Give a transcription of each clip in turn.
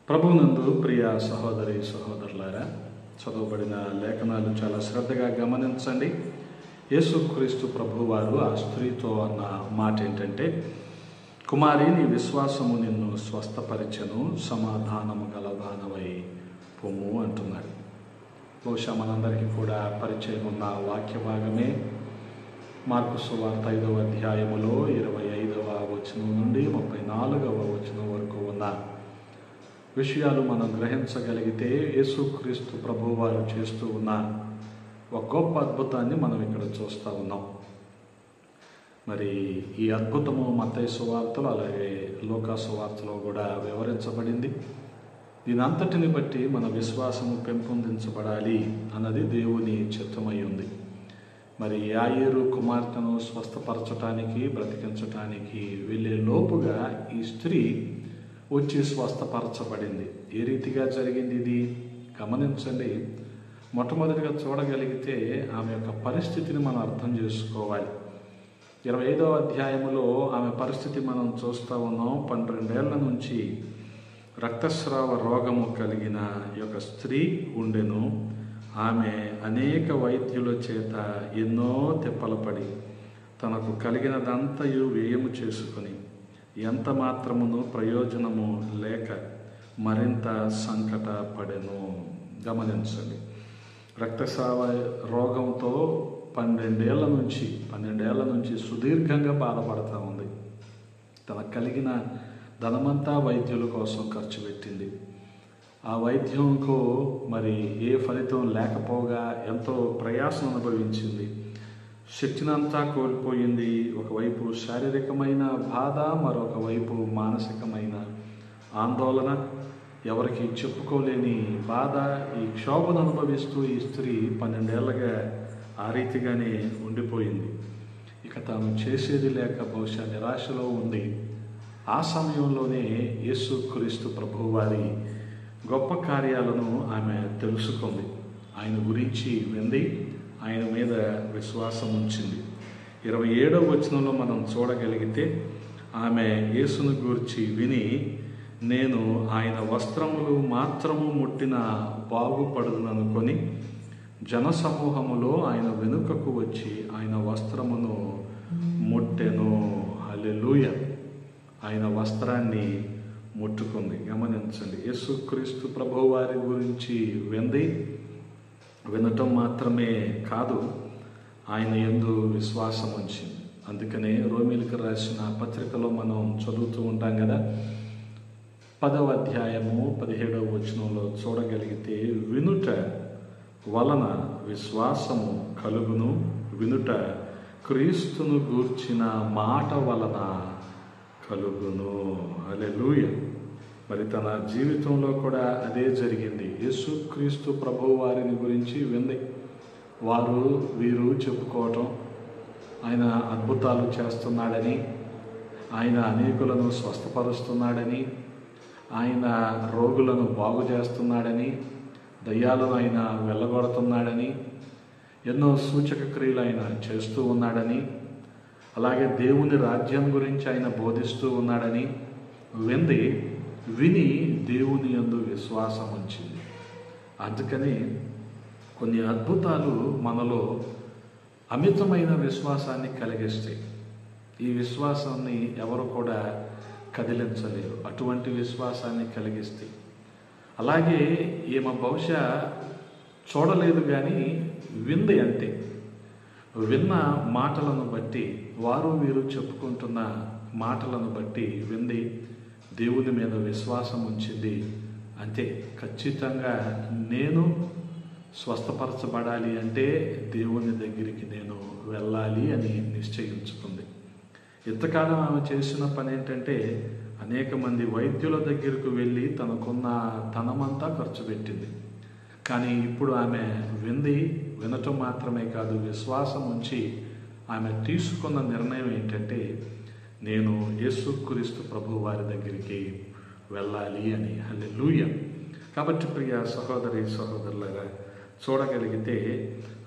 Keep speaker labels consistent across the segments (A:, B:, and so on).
A: ప్రభువునందు ప్రియ సహోదరి సహోదరులారా, చదవబడిన లేఖనాలు చాలా శ్రద్ధగా గమనించండి. యేసుక్రీస్తు ప్రభువారు ఆ స్త్రీతో అన్న మాట ఏంటంటే, కుమారి, నీ విశ్వాసము నిన్ను స్వస్థపరిచెను, సమాధానము గలదానవై పొమ్ము అంటున్నాడు. బహుశా మనందరికీ కూడా పరిచయం ఉన్న వాక్య భాగమే మార్కు సువార్త 5వ అధ్యాయములో 25వ వచనం నుండి 34వ వచనం వరకు ఉన్న విషయాలు మనం గ్రహించగలిగితే యేసుక్రీస్తు ప్రభువారు చేస్తూ ఉన్న ఒక గొప్ప అద్భుతాన్ని మనం ఇక్కడ చూస్తూ ఉన్నాం. మరి ఈ అద్భుతము మత్తయి సువార్తలో అలాగే లూకా సువార్తలో కూడా వివరించబడింది. దీని అంతటిని బట్టి మన విశ్వాసము పెంపొందించబడాలి అన్నది దేవుని చిత్తమై ఉంది. మరి యాయేరు కుమార్తెను స్వస్థపరచటానికి, బ్రతికించటానికి వెళ్ళే లోపుగా ఈ స్త్రీ వచ్చి స్వస్థపరచబడింది. ఏ రీతిగా జరిగింది ఇది గమనించండి. మొట్టమొదటిగా చూడగలిగితే ఆమె యొక్క పరిస్థితిని మనం అర్థం చేసుకోవాలి. 25వ అధ్యాయములో ఆమె పరిస్థితి మనం చూస్తూ ఉన్నాం. 12 ఏళ్ల నుంచి రక్తస్రావ రోగము కలిగిన యొక్క స్త్రీ ఉండెను. ఆమె అనేక వైద్యుల చేత ఎన్నో తిప్పలపడి తనకు కలిగినదంతయు వ్యయము చేసుకుని ఎంత మాత్రమును ప్రయోజనము లేక మరింత సంకట పడెను. గమనించండి, రక్తస్రావ రోగంతో 12 ఏళ్ల నుంచి సుదీర్ఘంగా బాధపడతా ఉంది. తనకు కలిగిన ధనమంతా వైద్యుల కోసం ఖర్చు పెట్టింది. ఆ వైద్యంకు మరి ఏ ఫలితం లేకపోగా ఎంతో ప్రయాసం అనుభవించింది. శక్తినంతా కోల్పోయింది. ఒకవైపు శారీరకమైన బాధ, మరొక వైపు మానసికమైన ఆందోళన, ఎవరికి చెప్పుకోలేని బాధ. ఈ క్షోభను అనుభవిస్తూ ఈ స్త్రీ 12 ఏళ్ళగా ఆ రీతిగానే ఉండిపోయింది. ఇక తాను చేసేది లేక బహుశా నిరాశలో ఉంది. ఆ సమయంలోనే యేసుక్రీస్తు ప్రభువారి గొప్ప కార్యాలను ఆమె తెలుసుకుంది. ఆయన గురించి వింది, ఆయన మీద విశ్వాసం ఉంచింది. 27వ వచనంలో మనం చూడగలిగితే ఆమె యేసును గూర్చి విని, నేను ఆయన వస్త్రములు మాత్రము ముట్టిన బాగుపడుననుకొని జనసమూహములో ఆయన వెనుకకు వచ్చి ఆయన వస్త్రమును ముట్టెను. హల్లెలూయా! ఆయన వస్త్రాన్ని ముట్టుకుంది. గమనించండి, యేసుక్రీస్తు ప్రభువారి గురించి వినటం మాత్రమే కాదు, ఆయన యందు విశ్వాసం ఉంచింది. అందుకనే రోమీలకు రాసిన పత్రికలో మనం చదువుతూ ఉంటాం కదా, 10వ అధ్యాయము 17వ వచనంలో చూడగలిగితే, వినుట వలన విశ్వాసము కలుగును, వినుట క్రీస్తును గూర్చిన మాట వలన కలుగును. హల్లెలూయా! మరి తన జీవితంలో కూడా అదే జరిగింది. యేసుక్రీస్తు ప్రభువారిని గురించి వింది. వీరు చెప్పుకోవటం, ఆయన అద్భుతాలు చేస్తున్నాడని, ఆయన అనేకులను స్వస్థపరుస్తున్నాడని, ఆయన రోగులను బాగు చేస్తున్నాడని, దయ్యాలను ఆయన వెళ్ళగొడుతున్నాడని, ఎన్నో సూచక క్రియలు ఆయన చేస్తూ ఉన్నాడని, అలాగే దేవుని రాజ్యం గురించి ఆయన బోధిస్తూ ఉన్నాడని విని దేవుని యందు విశ్వాసం ఉంచింది. అందుకని కొన్ని అద్భుతాలు మనలో అమితమైన విశ్వాసాన్ని కలిగిస్తాయి. ఈ విశ్వాసాన్ని ఎవరు కూడా కదిలించలేరు. అటువంటి విశ్వాసాన్ని కలిగిస్తాయి. అలాగే ఈమె బహుశా చూడలేదు కానీ వింది అంతే. విన్న మాటలను బట్టి, వీరు చెప్పుకుంటున్న మాటలను బట్టి వింది, దేవుని మీద విశ్వాసం ఉంచింది. అంతే, ఖచ్చితంగా నేను స్వస్థపరచబడాలి అంటే దేవుని దగ్గరికి నేను వెళ్ళాలి అని నిశ్చయించుకుంది. ఇంతకాలం ఆమె చేసిన పని ఏంటంటే, అనేక మంది వైద్యుల దగ్గరకు వెళ్ళి తనకున్న ధనమంతా ఖర్చు పెట్టింది. కానీ ఇప్పుడు ఆమె వినటం మాత్రమే కాదు, విశ్వాసం ఉంచి ఆమె తీసుకున్న నిర్ణయం ఏంటంటే, నేను యేసుక్రీస్తు ప్రభు వారి దగ్గరికి వెళ్ళాలి అని. హల్లెలూయా! కాబట్టి ప్రియ సహోదరి సహోదరులారా, చూడగలిగితే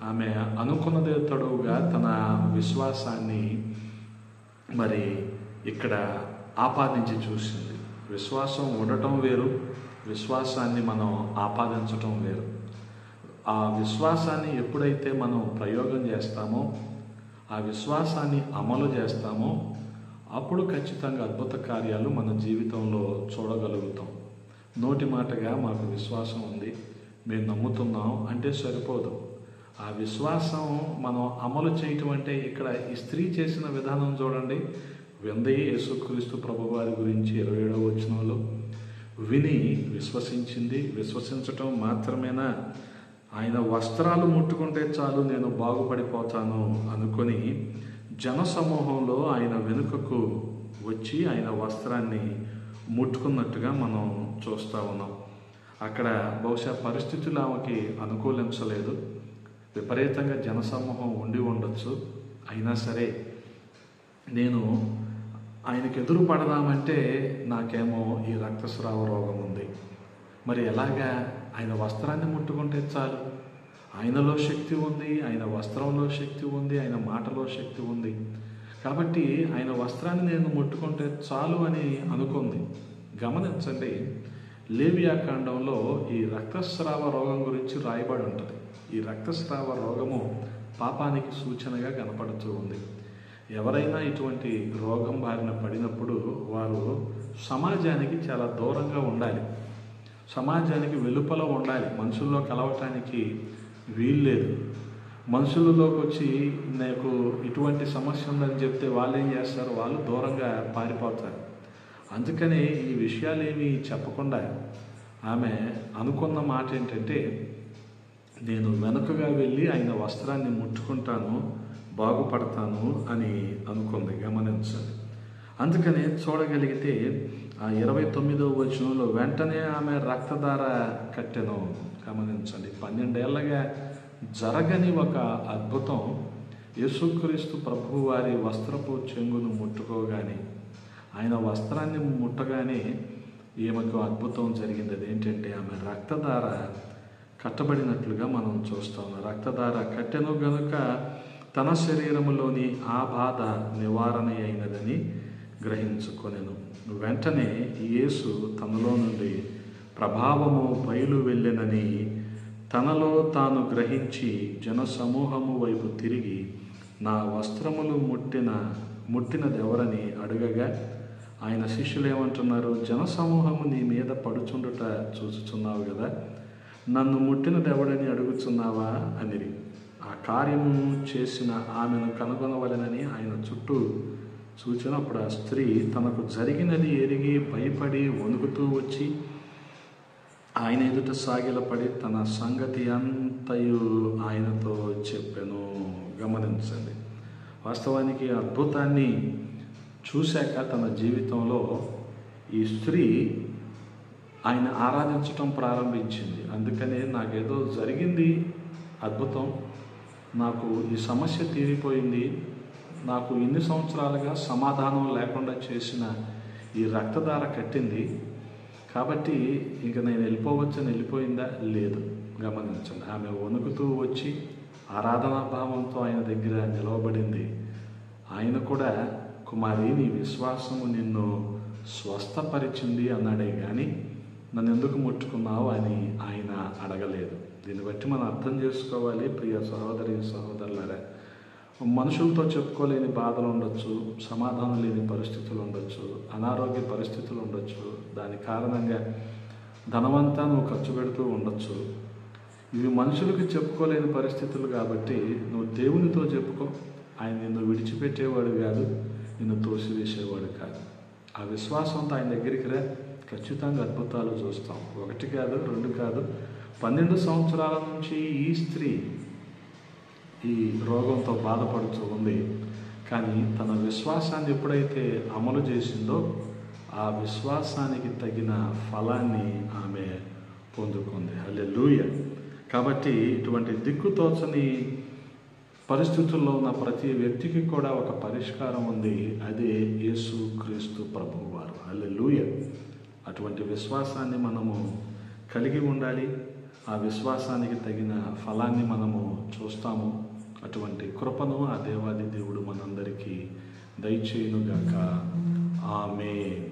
A: ఆమె అనుకున్నదే తడువుగా తన విశ్వాసాన్ని మరి ఇక్కడ ఆపాదించి చూసింది. విశ్వాసం ఉండటం వేరు, విశ్వాసాన్ని మనం ఆపాదించటం వేరు. ఆ విశ్వాసాన్ని ఎప్పుడైతే మనం ప్రయోగం చేస్తామో, ఆ విశ్వాసాన్ని అమలు చేస్తామో, అప్పుడు ఖచ్చితంగా అద్భుత కార్యాలు మన జీవితంలో చూడగలుగుతాం. నోటి మాటగా మాకు విశ్వాసం ఉంది, మేము నమ్ముతున్నాం అంటే సరిపోదు. ఆ విశ్వాసం మనం అమలు చేయటం అంటే, ఇక్కడ ఈ స్త్రీ చేసిన విధానం చూడండి. వింది యేసుక్రీస్తు ప్రభువారి గురించి 27వ వచనంలో, విని విశ్వసించింది. విశ్వసించటం మాత్రమేనా, ఆయన వస్త్రాలు ముట్టుకుంటే చాలు నేను బాగుపడిపోతాను అనుకొని జనసమూహంలో ఆయన వెనుకకు వచ్చి ఆయన వస్త్రాన్ని ముట్టుకున్నట్టుగా మనం చూస్తూ ఉన్నాం. అక్కడ బహుశా పరిస్థితులు ఆమెకి అనుకూలించలేదు, విపరీతంగా జనసమూహం ఉండి ఉండొచ్చు. అయినా సరే నేను ఆయనకు ఎదురు పడదామంటే నాకేమో ఈ రక్తస్రావ రోగం ఉంది, మరి ఎలాగా, ఆయన వస్త్రాన్ని ముట్టుకుంటే చాలు, ఆయనలో శక్తి ఉంది, ఆయన వస్త్రంలో శక్తి ఉంది, ఆయన మాటలో శక్తి ఉంది, కాబట్టి ఆయన వస్త్రాన్ని నేను ముట్టుకుంటే చాలు అని అనుకుంది. గమనించండి, లేవియాకాండంలో ఈ రక్తస్రావ రోగం గురించి రాయబడి ఉంటుంది. ఈ రక్తస్రావ రోగము పాపానికి సూచనగా కనపడుతూ ఉంది. ఎవరైనా ఇటువంటి రోగం బారిన పడినప్పుడు వారు సమాజానికి చాలా దూరంగా ఉండాలి, సమాజానికి వెలుపల ఉండాలి, మనుషుల్లో కలవటానికి వీల్లేదు. మనుషులలోకి వచ్చి నాకు ఇటువంటి సమస్య ఉందని చెప్తే వాళ్ళు ఏం చేస్తారు, వాళ్ళు దూరంగా పారిపోతారు. అందుకని ఈ విషయాలేమీ చెప్పకుండా ఆమె అనుకున్న మాట ఏంటంటే, నేను వెనుకగా వెళ్ళి ఆయన వస్త్రాన్ని ముట్టుకుంటాను, బాగుపడతాను అని అనుకుంది. గమనించండి. అందుకని చూడగలిగితే ఆ 29వ వచనంలో, వెంటనే ఆమె రక్తధార కట్టెను. గమనించండి, 12 ఏళ్ళగా జరగని ఒక అద్భుతం యేసుక్రీస్తు ప్రభువు వారి వస్త్రపు చెంగును ముట్టుకోగానే, ఆయన వస్త్రాన్ని ముట్టగానే ఈమెకు అద్భుతం జరిగింది. అదేంటంటే ఆమె రక్తధార కట్టబడినట్లుగా మనం చూస్తాం. రక్తధార కట్టెను గనుక తన శరీరములోని ఆ బాధ నివారణ అయినదని గ్రహించుకొనెను. వెంటనే యేసు తనలో నుండి ప్రభావము బయలు వెళ్ళెనని తనలో తాను గ్రహించి జనసమూహము వైపు తిరిగి, నా వస్త్రములు ముట్టినదెవరని అడగగా, ఆయన శిష్యులు ఏమంటున్నారు, జనసమూహము నీ మీద పడుచుండుట చూచుచున్నావు కదా, నన్ను ముట్టినదెవడని అడుగుచున్నావా అనిరి. ఆ కార్యము చేసిన ఆమెను కనుగొనవలెనని ఆయన చుట్టూ చూచినప్పుడు ఆ స్త్రీ తనకు జరిగినది ఎరిగి భయపడి వణుకుతూ వచ్చి ఆయన ఎదుట సాగిలపడి తన సంగతి అంతయు ఆయనతో చెప్పెను. గమనించండి, వాస్తవానికి అద్భుతాన్ని చూశాక తన జీవితంలో ఈ స్త్రీ ఆయన ఆరాధించటం ప్రారంభించింది. అందుకనే నాకేదో జరిగింది, అద్భుతం, నాకు ఈ సమస్య తీరిపోయింది, నాకు ఇన్ని సంవత్సరాలుగా సమాధానం లేకుండా చేసిన ఈ రక్తధార కట్టింది, కాబట్టి ఇంక నేను వెళ్ళిపోవచ్చని వెళ్ళిపోయిందా? లేదు. గమనించండి, ఆమె వణుకుతూ వచ్చి ఆరాధనా భావంతో ఆయన దగ్గర నిలవబడింది. ఆయన కూడా, కుమారి, నీ విశ్వాసము నిన్ను స్వస్థపరిచింది అన్నాడే కానీ నన్ను ఎందుకు ముట్టుకున్నావు అని ఆయన అడగలేదు. దీన్ని బట్టి మనం అర్థం చేసుకోవాలి, ప్రియ సహోదరి సహోదరులారా, మనుషులతో చెప్పుకోలేని బాధలు ఉండొచ్చు, సమాధానం లేని పరిస్థితులు ఉండొచ్చు, అనారోగ్య పరిస్థితులు ఉండొచ్చు, దాని కారణంగా ధనమంతా నువ్వు ఖర్చు పెడుతూ ఉండొచ్చు. ఇవి మనుషులకు చెప్పుకోలేని పరిస్థితులు కాబట్టి నువ్వు దేవునితో చెప్పుకో. ఆయన నిన్ను విడిచిపెట్టేవాడు కాదు, నిన్ను తోసివేసేవాడు కాదు. ఆ విశ్వాసంతో ఆయన దగ్గరికి రా, ఖచ్చితంగా అద్భుతాలు చూస్తాం. 1 కాదు, 2 కాదు, 12 సంవత్సరాల నుంచి ఈ స్త్రీ ఈ రోగంతో బాధపడుతూ ఉంది. కానీ తన విశ్వాసాన్ని ఎప్పుడైతే అమలు చేసిందో ఆ విశ్వాసానికి తగిన ఫలాన్ని ఆమె పొందుకుంది. హల్లెలూయా. కాబట్టి ఇటువంటి దిక్కుతోచని పరిస్థితుల్లో ఉన్న ప్రతి వ్యక్తికి కూడా ఒక పరిష్కారం ఉంది, అదే యేసుక్రీస్తు ప్రభువారు. హల్లెలూయా. అటువంటి విశ్వాసాన్ని మనము కలిగి ఉండాలి. ఆ విశ్వాసానికి తగిన ఫలాన్ని మనము చూస్తాము. అటువంటి కృపను ఆ దేవాది దేవుడు మనందరికీ దయచేయునుగాక. ఆమేన్.